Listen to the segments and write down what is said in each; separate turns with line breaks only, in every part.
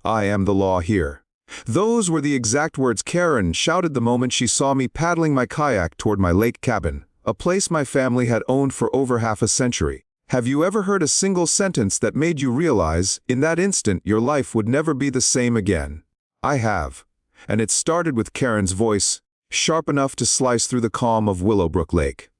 I am the law here. Those were the exact words Karen shouted the moment she saw me paddling my kayak toward my lake cabin, a place my family had owned for over half a century. Have you ever heard a single sentence that made you realize, in that instant, your life would never be the same again? I have. And it started with Karen's voice, sharp enough to slice through the calm of Willowbrook Lake.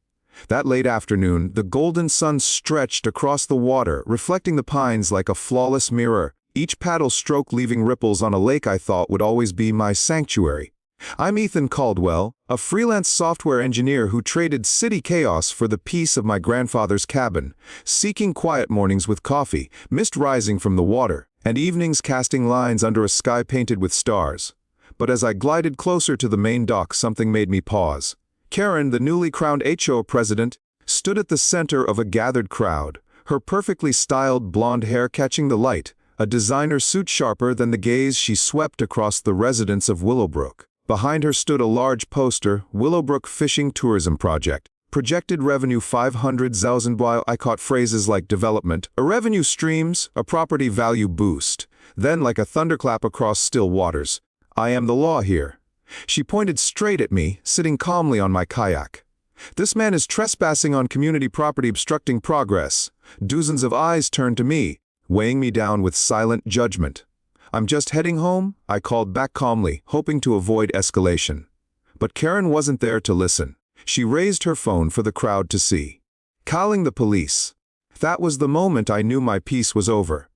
That late afternoon, the golden sun stretched across the water, reflecting the pines like a flawless mirror, each paddle stroke leaving ripples on a lake I thought would always be my sanctuary. I'm Ethan Caldwell, a freelance software engineer who traded city chaos for the peace of my grandfather's cabin, seeking quiet mornings with coffee, mist rising from the water, and evenings casting lines under a sky painted with stars. But as I glided closer to the main dock, something made me pause. Karen, the newly crowned HOA president, stood at the center of a gathered crowd, her perfectly styled blonde hair catching the light, a designer suit sharper than the gaze she swept across the residents of Willowbrook. Behind her stood a large poster, Willowbrook Fishing Tourism Project. Projected revenue 500,000. While I caught phrases like development, a revenue streams, a property value boost. Then, like a thunderclap across still waters, I am the law here. She pointed straight at me, sitting calmly on my kayak. This man is trespassing on community property, obstructing progress. Dozens of eyes turned to me, weighing me down with silent judgment. I'm just heading home, I called back calmly, hoping to avoid escalation. But Karen wasn't there to listen. She raised her phone for the crowd to see. Calling the police. That was the moment I knew my piece was over.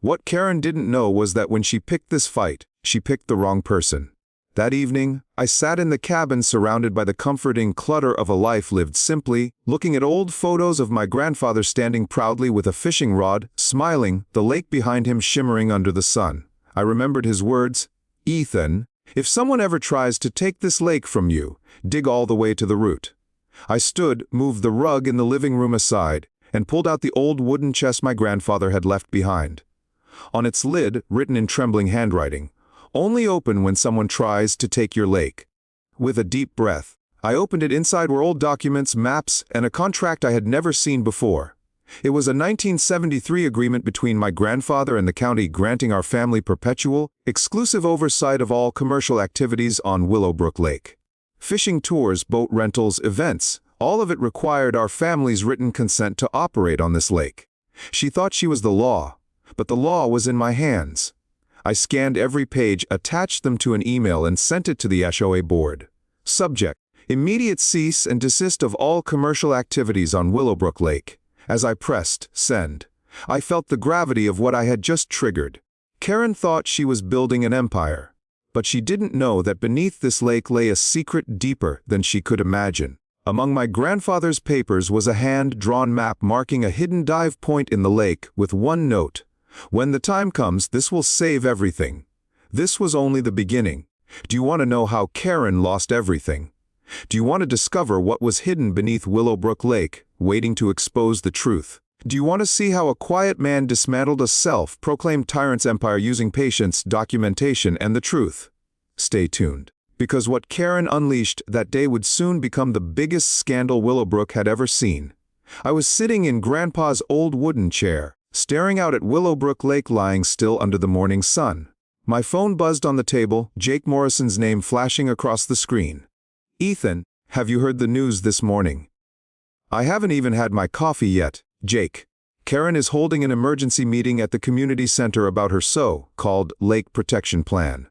What Karen didn't know was that when she picked this fight, she picked the wrong person. That evening, I sat in the cabin surrounded by the comforting clutter of a life lived simply, looking at old photos of my grandfather standing proudly with a fishing rod, smiling, the lake behind him shimmering under the sun. I remembered his words, "Ethan, if someone ever tries to take this lake from you, dig all the way to the root." I stood, moved the rug in the living room aside, and pulled out the old wooden chest my grandfather had left behind. On its lid, written in trembling handwriting, "Only open when someone tries to take your lake." With a deep breath, I opened it. Inside were old documents, maps, and a contract I had never seen before. It was a 1973 agreement between my grandfather and the county granting our family perpetual, exclusive oversight of all commercial activities on Willowbrook Lake. Fishing tours, boat rentals, events, all of it required our family's written consent to operate on this lake. She thought she was the law, but the law was in my hands. I scanned every page, attached them to an email, and sent it to the HOA board. Subject: immediate cease and desist of all commercial activities on Willowbrook Lake. As I pressed send, I felt the gravity of what I had just triggered. Karen thought she was building an empire, but she didn't know that beneath this lake lay a secret deeper than she could imagine. Among my grandfather's papers was a hand-drawn map marking a hidden dive point in the lake with one note: "When the time comes, this will save everything." This was only the beginning. Do you want to know how Karen lost everything? Do you want to discover what was hidden beneath Willowbrook Lake, waiting to expose the truth? Do you want to see how a quiet man dismantled a self-proclaimed tyrant's empire using patience, documentation, and the truth? Stay tuned, because what Karen unleashed that day would soon become the biggest scandal Willowbrook had ever seen. I was sitting in Grandpa's old wooden chair, staring out at Willowbrook Lake lying still under the morning sun. My phone buzzed on the table, Jake Morrison's name flashing across the screen. "Ethan, have you heard the news this morning?" "I haven't even had my coffee yet, Jake. Karen is holding an emergency meeting at the community center about her so-called lake protection plan."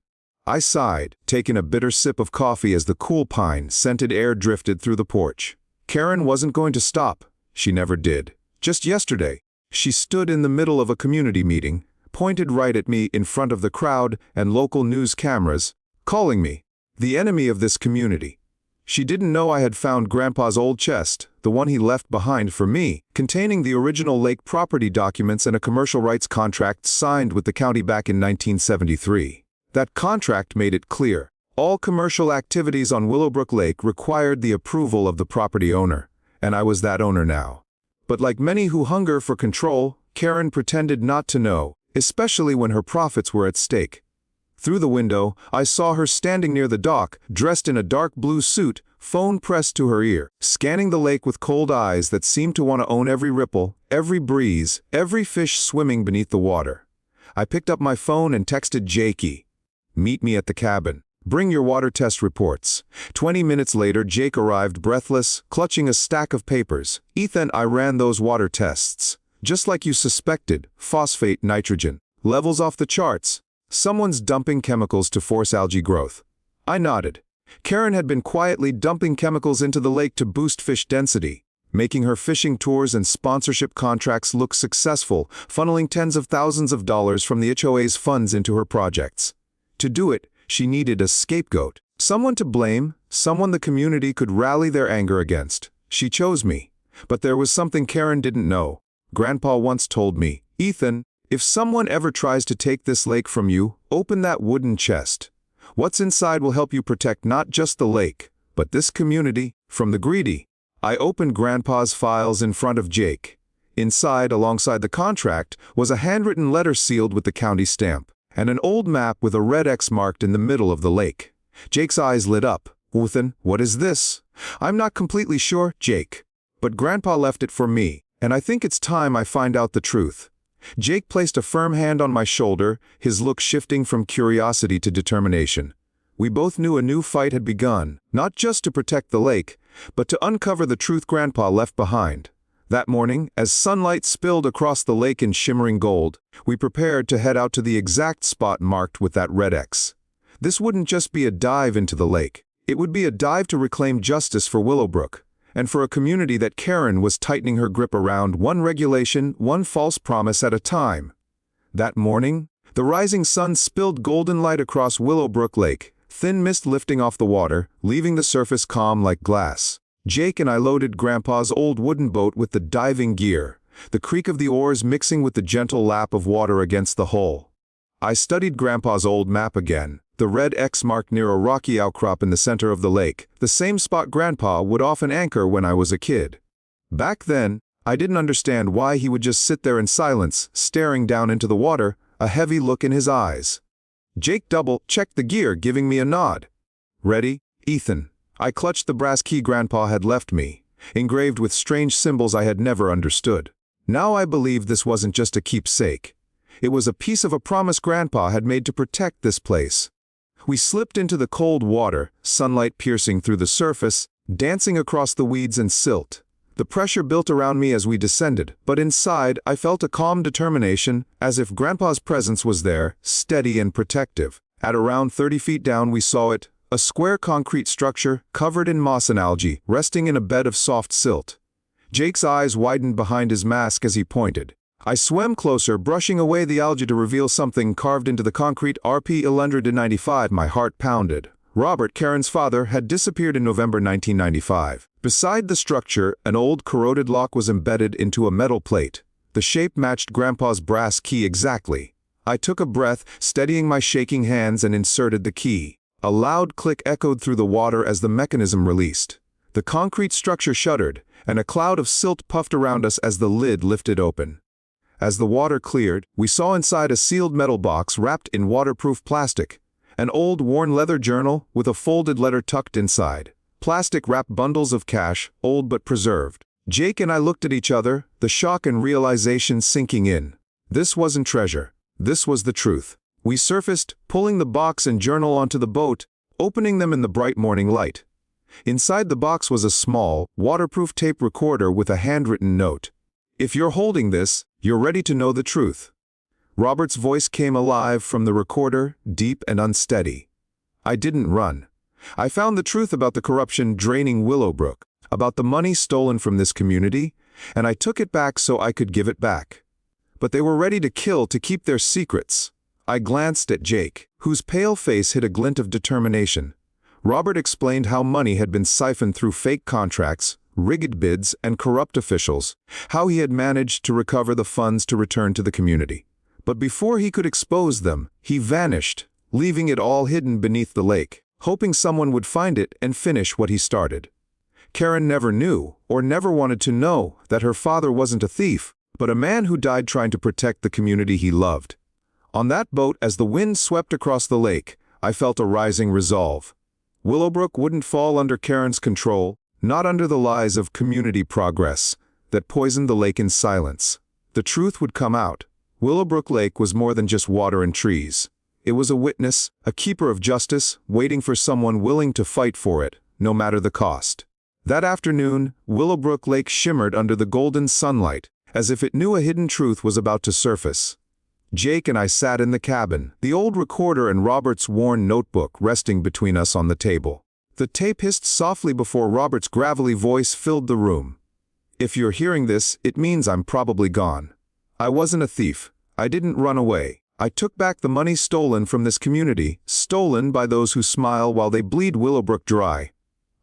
I sighed, taking a bitter sip of coffee as the cool pine-scented air drifted through the porch. Karen wasn't going to stop. She never did. Just yesterday, she stood in the middle of a community meeting, pointed right at me in front of the crowd and local news cameras, calling me the enemy of this community. She didn't know I had found Grandpa's old chest, the one he left behind for me, containing the original lake property documents and a commercial rights contract signed with the county back in 1973. That contract made it clear all commercial activities on Willowbrook Lake required the approval of the property owner, and I was that owner now. But like many who hunger for control, Karen pretended not to know, especially when her profits were at stake. Through the window, I saw her standing near the dock, dressed in a dark blue suit, phone pressed to her ear, scanning the lake with cold eyes that seemed to want to own every ripple, every breeze, every fish swimming beneath the water. I picked up my phone and texted Jakey. "Meet me at the cabin. Bring your water test reports." 20 minutes later, Jake arrived breathless, clutching a stack of papers. "Ethan, I ran those water tests. Just like you suspected, phosphate nitrogen. Levels off the charts. Someone's dumping chemicals to force algae growth." I nodded. Karen had been quietly dumping chemicals into the lake to boost fish density, making her fishing tours and sponsorship contracts look successful, funneling tens of thousands of dollars from the HOA's funds into her projects. To do it, she needed a scapegoat, someone to blame, someone the community could rally their anger against. She chose me. But there was something Karen didn't know. Grandpa once told me, "Ethan, if someone ever tries to take this lake from you, open that wooden chest. What's inside will help you protect not just the lake, but this community from the greedy." I opened Grandpa's files in front of Jake. Inside, alongside the contract, was a handwritten letter sealed with the county stamp, and an old map with a red X marked in the middle of the lake. Jake's eyes lit up. "Ethan, what is this?" "I'm not completely sure, Jake. But Grandpa left it for me, and I think it's time I find out the truth." Jake placed a firm hand on my shoulder, his look shifting from curiosity to determination. We both knew a new fight had begun, not just to protect the lake, but to uncover the truth Grandpa left behind. That morning, as sunlight spilled across the lake in shimmering gold, we prepared to head out to the exact spot marked with that red X. This wouldn't just be a dive into the lake. It would be a dive to reclaim justice for Willowbrook, and for a community that Karen was tightening her grip around, one regulation, one false promise at a time. That morning, the rising sun spilled golden light across Willowbrook Lake, thin mist lifting off the water, leaving the surface calm like glass. Jake and I loaded Grandpa's old wooden boat with the diving gear, the creak of the oars mixing with the gentle lap of water against the hull. I studied Grandpa's old map again, the red X marked near a rocky outcrop in the center of the lake, the same spot Grandpa would often anchor when I was a kid. Back then, I didn't understand why he would just sit there in silence, staring down into the water, a heavy look in his eyes. Jake double-checked the gear, giving me a nod. "Ready, Ethan?" I clutched the brass key Grandpa had left me, engraved with strange symbols I had never understood. Now I believed this wasn't just a keepsake. It was a piece of a promise Grandpa had made to protect this place. We slipped into the cold water, sunlight piercing through the surface, dancing across the weeds and silt. The pressure built around me as we descended, but inside I felt a calm determination, as if Grandpa's presence was there, steady and protective. At around 30 feet down we saw it, a square concrete structure covered in moss and algae, resting in a bed of soft silt. Jake's eyes widened behind his mask as he pointed. I swam closer, brushing away the algae to reveal something carved into the concrete. RP 1195. My heart pounded. Robert, Karen's father, had disappeared in November 1995. Beside the structure, an old corroded lock was embedded into a metal plate. The shape matched Grandpa's brass key exactly. I took a breath, steadying my shaking hands, and inserted the key. A loud click echoed through the water as the mechanism released. The concrete structure shuddered, and a cloud of silt puffed around us as the lid lifted open. As the water cleared, we saw inside a sealed metal box wrapped in waterproof plastic. An old, worn leather journal with a folded letter tucked inside. Plastic-wrapped bundles of cash, old but preserved. Jake and I looked at each other, the shock and realization sinking in. This wasn't treasure. This was the truth. We surfaced, pulling the box and journal onto the boat, opening them in the bright morning light. Inside the box was a small, waterproof tape recorder with a handwritten note. "If you're holding this, you're ready to know the truth." Robert's voice came alive from the recorder, deep and unsteady. I didn't run. I found the truth about the corruption draining Willowbrook, about the money stolen from this community, and I took it back so I could give it back. But they were ready to kill to keep their secrets. I glanced at Jake, whose pale face hid a glint of determination. Robert explained how money had been siphoned through fake contracts, rigged bids, and corrupt officials, how he had managed to recover the funds to return to the community. But before he could expose them, he vanished, leaving it all hidden beneath the lake, hoping someone would find it and finish what he started. Karen never knew, or never wanted to know, that her father wasn't a thief, but a man who died trying to protect the community he loved. On that boat, as the wind swept across the lake, I felt a rising resolve. Willowbrook wouldn't fall under Karen's control, not under the lies of community progress that poisoned the lake in silence. The truth would come out, Willowbrook Lake was more than just water and trees. It was a witness, a keeper of justice, waiting for someone willing to fight for it, no matter the cost. That afternoon, Willowbrook Lake shimmered under the golden sunlight, as if it knew a hidden truth was about to surface. Jake and I sat in the cabin, the old recorder and Robert's worn notebook resting between us on the table. The tape hissed softly before Robert's gravelly voice filled the room. "If you're hearing this, it means I'm probably gone. I wasn't a thief. I didn't run away. I took back the money stolen from this community, stolen by those who smile while they bleed Willowbrook dry."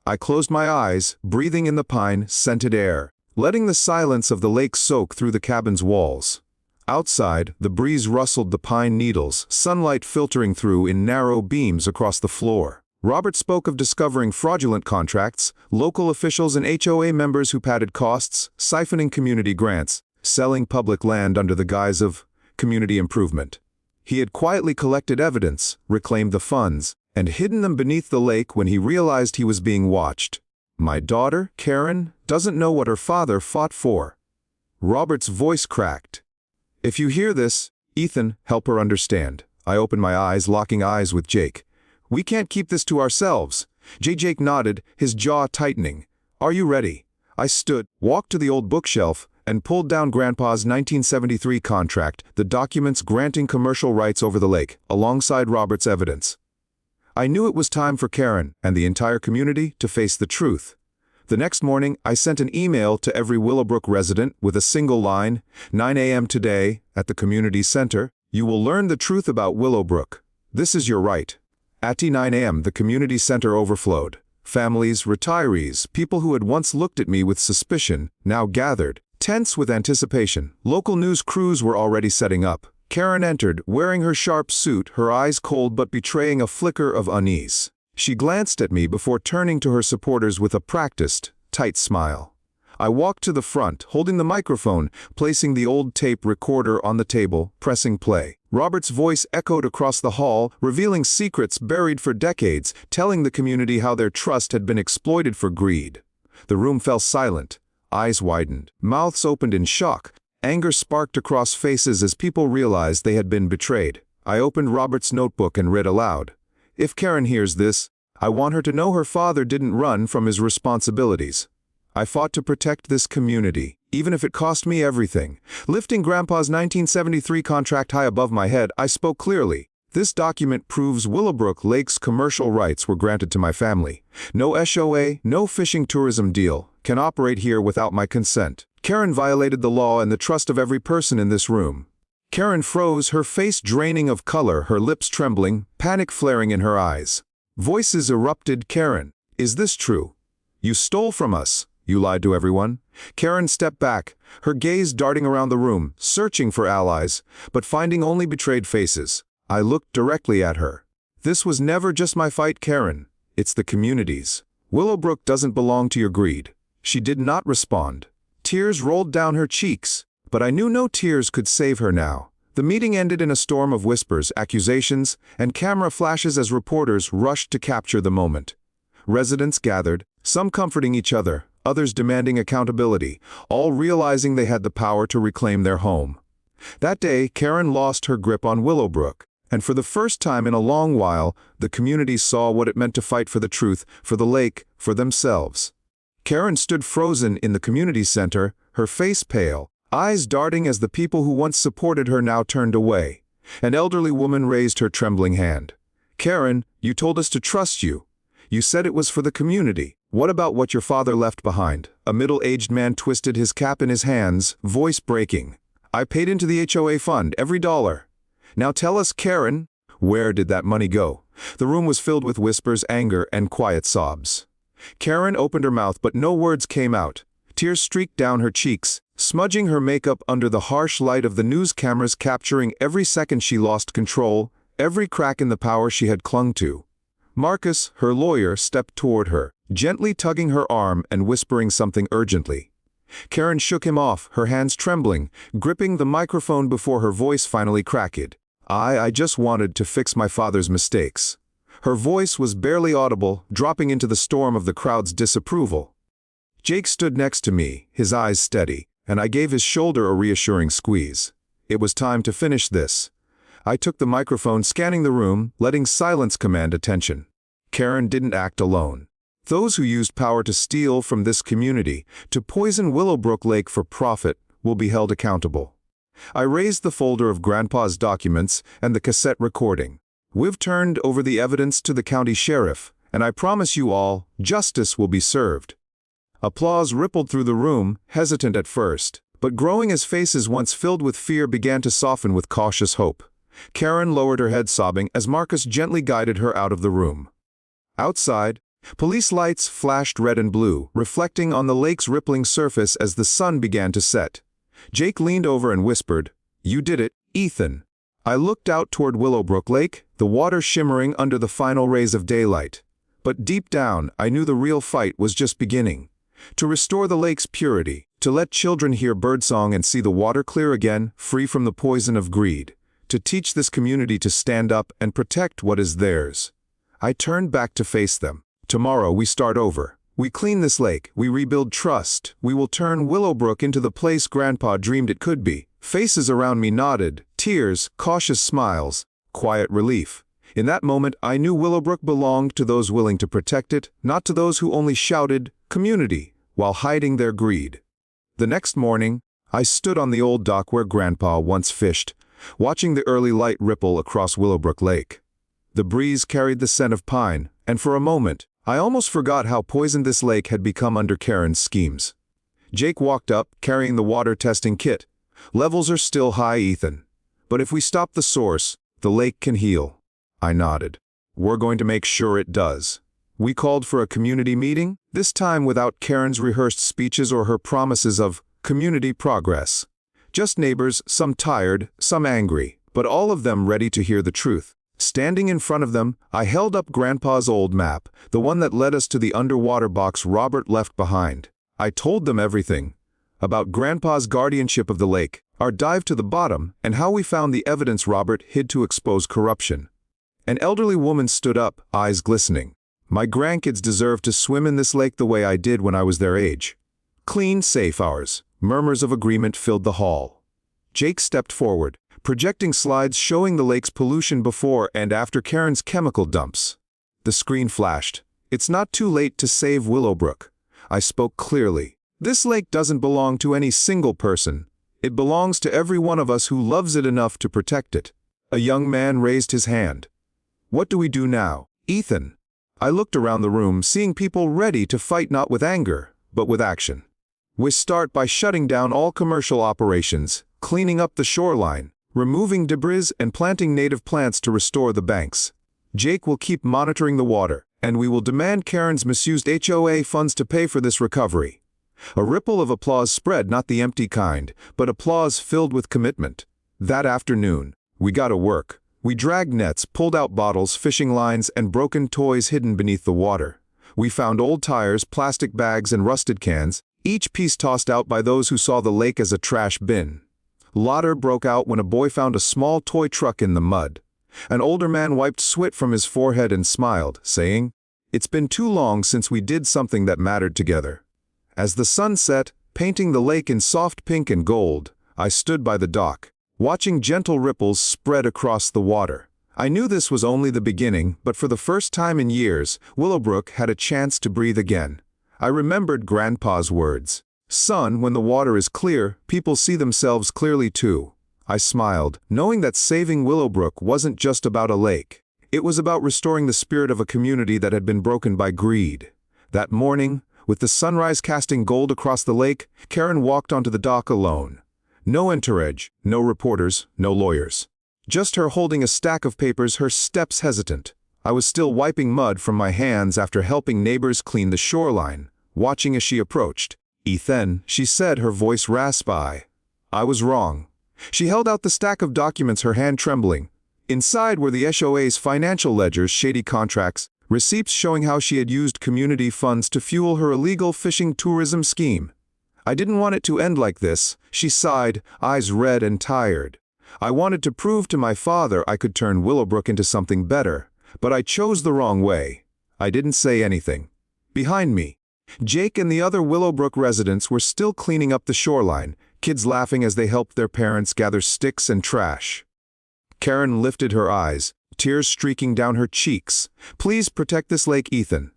I closed my eyes, breathing in the pine-scented air, letting the silence of the lake soak through the cabin's walls. Outside, the breeze rustled the pine needles, sunlight filtering through in narrow beams across the floor. Robert spoke of discovering fraudulent contracts, local officials and HOA members who padded costs, siphoning community grants, selling public land under the guise of community improvement. He had quietly collected evidence, reclaimed the funds, and hidden them beneath the lake when he realized he was being watched. "My daughter, Karen, doesn't know what her father fought for." Robert's voice cracked. "If you hear this, Ethan, help her understand." I opened my eyes, locking eyes with Jake. "We can't keep this to ourselves." Jake nodded, his jaw tightening. "Are you ready?" I stood, walked to the old bookshelf, and pulled down Grandpa's 1973 contract, the documents granting commercial rights over the lake, alongside Robert's evidence. I knew it was time for Karen and the entire community to face the truth. The next morning, I sent an email to every Willowbrook resident with a single line, 9 a.m. today, at the community center, you will learn the truth about Willowbrook. This is your right. At 9 a.m., the community center overflowed. Families, retirees, people who had once looked at me with suspicion, now gathered, tense with anticipation. Local news crews were already setting up. Karen entered, wearing her sharp suit, her eyes cold but betraying a flicker of unease. She glanced at me before turning to her supporters with a practiced, tight smile. I walked to the front, holding the microphone, placing the old tape recorder on the table, pressing play. Robert's voice echoed across the hall, revealing secrets buried for decades, telling the community how their trust had been exploited for greed. The room fell silent. Eyes widened, mouths opened in shock. Anger sparked across faces as people realized they had been betrayed. I opened Robert's notebook and read aloud. "If Karen hears this, I want her to know her father didn't run from his responsibilities. I fought to protect this community, even if it cost me everything." Lifting Grandpa's 1973 contract high above my head, I spoke clearly. "This document proves Willowbrook Lake's commercial rights were granted to my family. No HOA, no fishing tourism deal, can operate here without my consent. Karen violated the law and the trust of every person in this room." Karen froze, her face draining of color, her lips trembling, panic flaring in her eyes. Voices erupted. "Karen, is this true? You stole from us. You lied to everyone." Karen stepped back, her gaze darting around the room, searching for allies, but finding only betrayed faces. I looked directly at her. "This was never just my fight, Karen. It's the community's. Willowbrook doesn't belong to your greed." She did not respond. Tears rolled down her cheeks, but I knew no tears could save her now. The meeting ended in a storm of whispers, accusations, and camera flashes as reporters rushed to capture the moment. Residents gathered, some comforting each other, others demanding accountability, all realizing they had the power to reclaim their home. That day, Karen lost her grip on Willowbrook, and for the first time in a long while, the community saw what it meant to fight for the truth, for the lake, for themselves. Karen stood frozen in the community center, her face pale, eyes darting as the people who once supported her now turned away. An elderly woman raised her trembling hand. "Karen, you told us to trust you. You said it was for the community. What about what your father left behind?" A middle-aged man twisted his cap in his hands, voice breaking. "I paid into the HOA fund, every dollar. Now tell us, Karen, where did that money go?" The room was filled with whispers, anger, and quiet sobs. Karen opened her mouth, but no words came out. Tears streaked down her cheeks, smudging her makeup under the harsh light of the news cameras, capturing every second she lost control, every crack in the power she had clung to. Marcus, her lawyer, stepped toward her, gently tugging her arm and whispering something urgently. Karen shook him off, her hands trembling, gripping the microphone before her voice finally cracked. I just wanted to fix my father's mistakes." Her voice was barely audible, dropping into the storm of the crowd's disapproval. Jake stood next to me, his eyes steady, and I gave his shoulder a reassuring squeeze. It was time to finish this. I took the microphone, scanning the room, letting silence command attention. Karen didn't act alone. Those who used power to steal from this community, to poison Willowbrook Lake for profit, will be held accountable. I raised the folder of Grandpa's documents and the cassette recording. We've turned over the evidence to the county sheriff, and I promise you all, justice will be served. Applause rippled through the room, hesitant at first, but growing as faces once filled with fear began to soften with cautious hope. Karen lowered her head, sobbing, as Marcus gently guided her out of the room. Outside, police lights flashed red and blue, reflecting on the lake's rippling surface as the sun began to set. Jake leaned over and whispered, "You did it, Ethan." I looked out toward Willowbrook Lake, the water shimmering under the final rays of daylight. But deep down, I knew the real fight was just beginning. To restore the lake's purity, to let children hear birdsong and see the water clear again, free from the poison of greed. To teach this community to stand up and protect what is theirs. I turned back to face them. Tomorrow we start over. We clean this lake, we rebuild trust, we will turn Willowbrook into the place Grandpa dreamed it could be. Faces around me nodded, tears, cautious smiles, quiet relief. In that moment, I knew Willowbrook belonged to those willing to protect it, not to those who only shouted, "Community," while hiding their greed. The next morning, I stood on the old dock where Grandpa once fished, watching the early light ripple across Willowbrook Lake. The breeze carried the scent of pine, and for a moment, I almost forgot how poisoned this lake had become under Karen's schemes. Jake walked up, carrying the water testing kit. "Levels are still high, Ethan. But if we stop the source, the lake can heal." I nodded. "We're going to make sure it does." We called for a community meeting, this time without Karen's rehearsed speeches or her promises of community progress. Just neighbors, some tired, some angry, but all of them ready to hear the truth. Standing in front of them, I held up Grandpa's old map, the one that led us to the underwater box Robert left behind. I told them everything. About Grandpa's guardianship of the lake, our dive to the bottom, and how we found the evidence Robert hid to expose corruption. An elderly woman stood up, eyes glistening. "My grandkids deserve to swim in this lake the way I did when I was their age." Clean, safe hours. Murmurs of agreement filled the hall. Jake stepped forward, projecting slides showing the lake's pollution before and after Karen's chemical dumps. The screen flashed. "It's not too late to save Willowbrook." I spoke clearly. "This lake doesn't belong to any single person. It belongs to every one of us who loves it enough to protect it." A young man raised his hand. "What do we do now, Ethan?" I looked around the room, seeing people ready to fight not with anger, but with action. "We start by shutting down all commercial operations, cleaning up the shoreline, removing debris and planting native plants to restore the banks. Jake will keep monitoring the water, and we will demand Karen's misused HOA funds to pay for this recovery." A ripple of applause spread, not the empty kind, but applause filled with commitment. That afternoon, we got to work. We dragged nets, pulled out bottles, fishing lines, and broken toys hidden beneath the water. We found old tires, plastic bags, and rusted cans, each piece tossed out by those who saw the lake as a trash bin. Laughter broke out when a boy found a small toy truck in the mud. An older man wiped sweat from his forehead and smiled, saying, "It's been too long since we did something that mattered together." As the sun set, painting the lake in soft pink and gold, I stood by the dock, watching gentle ripples spread across the water. I knew this was only the beginning, but for the first time in years, Willowbrook had a chance to breathe again. I remembered Grandpa's words. "Son, when the water is clear, people see themselves clearly too." I smiled, knowing that saving Willowbrook wasn't just about a lake. It was about restoring the spirit of a community that had been broken by greed. That morning, with the sunrise casting gold across the lake, Karen walked onto the dock alone. No entourage, no reporters, no lawyers. Just her holding a stack of papers, her steps hesitant. I was still wiping mud from my hands after helping neighbors clean the shoreline, watching as she approached. "Ethan," she said, her voice raspy. I was wrong. She held out the stack of documents, her hand trembling. Inside were the HOA's financial ledgers, shady contracts, receipts showing how she had used community funds to fuel her illegal fishing tourism scheme. "I didn't want it to end like this," she sighed, eyes red and tired. "I wanted to prove to my father I could turn Willowbrook into something better, but I chose the wrong way." I didn't say anything. Behind me, Jake and the other Willowbrook residents were still cleaning up the shoreline, kids laughing as they helped their parents gather sticks and trash. Karen lifted her eyes, tears streaking down her cheeks. "Please protect this lake, Ethan."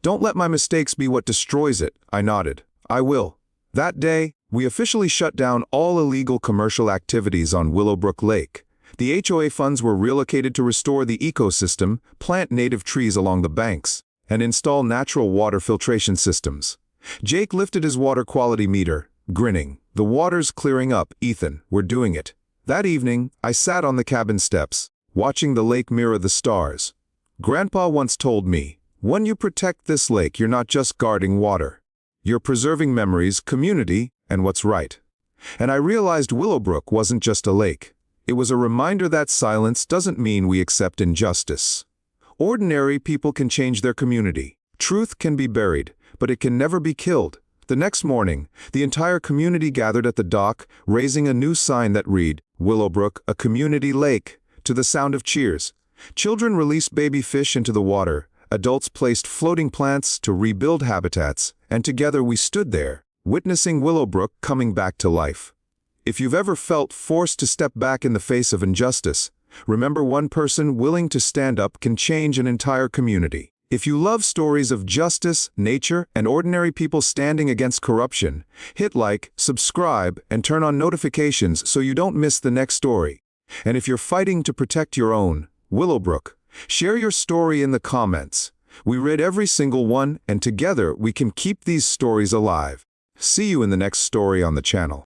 "Don't let my mistakes be what destroys it," I nodded. "I will." That day, we officially shut down all illegal commercial activities on Willowbrook Lake. The HOA funds were relocated to restore the ecosystem, plant native trees along the banks, and install natural water filtration systems. Jake lifted his water quality meter, grinning. "The water's clearing up, Ethan. We're doing it." That evening, I sat on the cabin steps, watching the lake mirror the stars. Grandpa once told me, "When you protect this lake, you're not just guarding water. You're preserving memories, community, and what's right." And I realized Willowbrook wasn't just a lake. It was a reminder that silence doesn't mean we accept injustice. Ordinary people can change their community. Truth can be buried, but it can never be killed. The next morning, the entire community gathered at the dock, raising a new sign that read, "Willowbrook, a community lake," to the sound of cheers. Children released baby fish into the water, adults placed floating plants to rebuild habitats, and together we stood there, witnessing Willowbrook coming back to life. If you've ever felt forced to step back in the face of injustice, remember, one person willing to stand up can change an entire community. If you love stories of justice, nature, and ordinary people standing against corruption, hit like, subscribe, and turn on notifications so you don't miss the next story. And if you're fighting to protect your own, Willowbrook, share your story in the comments. We read every single one, and together we can keep these stories alive. See you in the next story on the channel.